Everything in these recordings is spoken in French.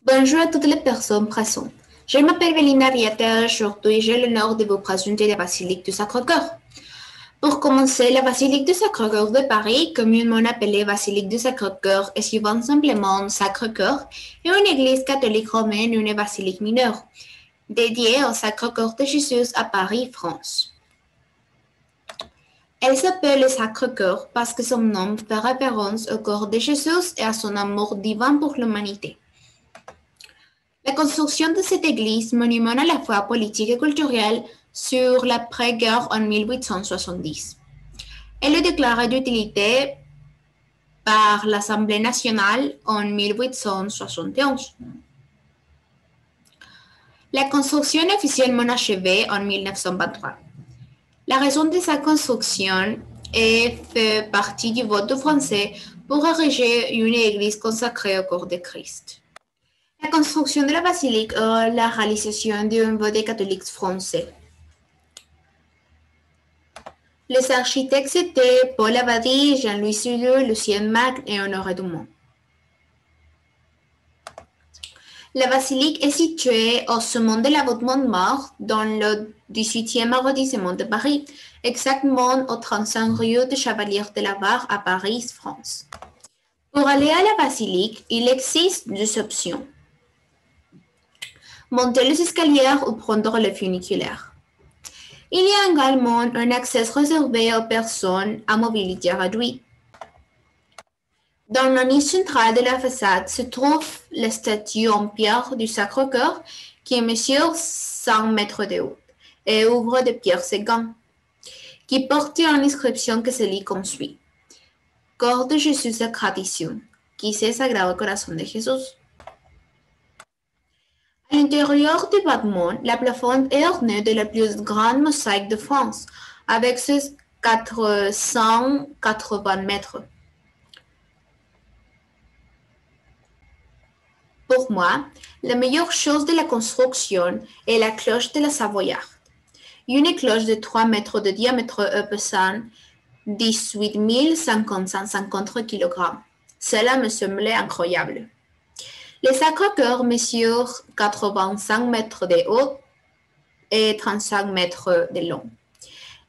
Bonjour à toutes les personnes présentes. Je m'appelle Vélina Rieta, aujourd'hui j'ai l'honneur de vous présenter la basilique du Sacré-Cœur. Pour commencer, la basilique du Sacré-Cœur de Paris, communément appelée basilique du Sacré-Cœur et suivant simplement Sacré-Cœur, est une église catholique romaine, une basilique mineure, dédiée au Sacré-Cœur de Jésus à Paris, France. Elle s'appelle le Sacré-Cœur parce que son nom fait référence au corps de Jésus et à son amour divin pour l'humanité. La construction de cette église, monument à la fois politique et culturel, sur l'après-guerre en 1870. Elle est déclarée d'utilité par l'Assemblée nationale en 1871. La construction est officiellement achevée en 1923. La raison de sa construction fait partie du vote français pour ériger une église consacrée au corps de Christ. La construction de la basilique est la réalisation d'un vote catholique français. Les architectes étaient Paul Abadie, Jean-Louis Souillot, Lucien Magne et Honoré Dumont. La basilique est située au sommet de la voûte Montmartre, dans le 18e arrondissement de Paris, exactement au 35 rue de Chevalier de la Barre à Paris, France. Pour aller à la basilique, il existe deux options. Monter les escaliers ou prendre le funiculaire. Il y a également un accès réservé aux personnes à mobilité réduite. Dans la niche centrale de la façade se trouve la statue en pierre du Sacré-Cœur qui mesure 100 mètres de haut et ouvre de pierre séquent, qui porte une inscription qui se lit comme suit. Corps de Jésus de tradition, qui c'est Sagrado Corazón de Jésus. À l'intérieur du bâtiment, la plafond est ornée de la plus grande mosaïque de France, avec ses 480 mètres. Pour moi, la meilleure chose de la construction est la cloche de la Savoyarde. Une cloche de 3 mètres de diamètre pesant 18 550 kg. Cela me semblait incroyable. Le Sacré-Cœur mesure 85 mètres de haut et 35 mètres de long,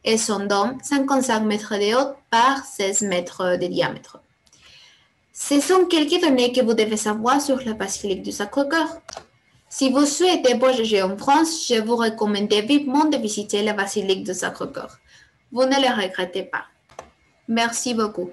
et son dôme 55 mètres de haut par 16 mètres de diamètre. Ce sont quelques données que vous devez savoir sur la basilique du Sacré-Cœur. Si vous souhaitez voyager en France, je vous recommande vivement de visiter la basilique du Sacré-Cœur. Vous ne le regrettez pas. Merci beaucoup.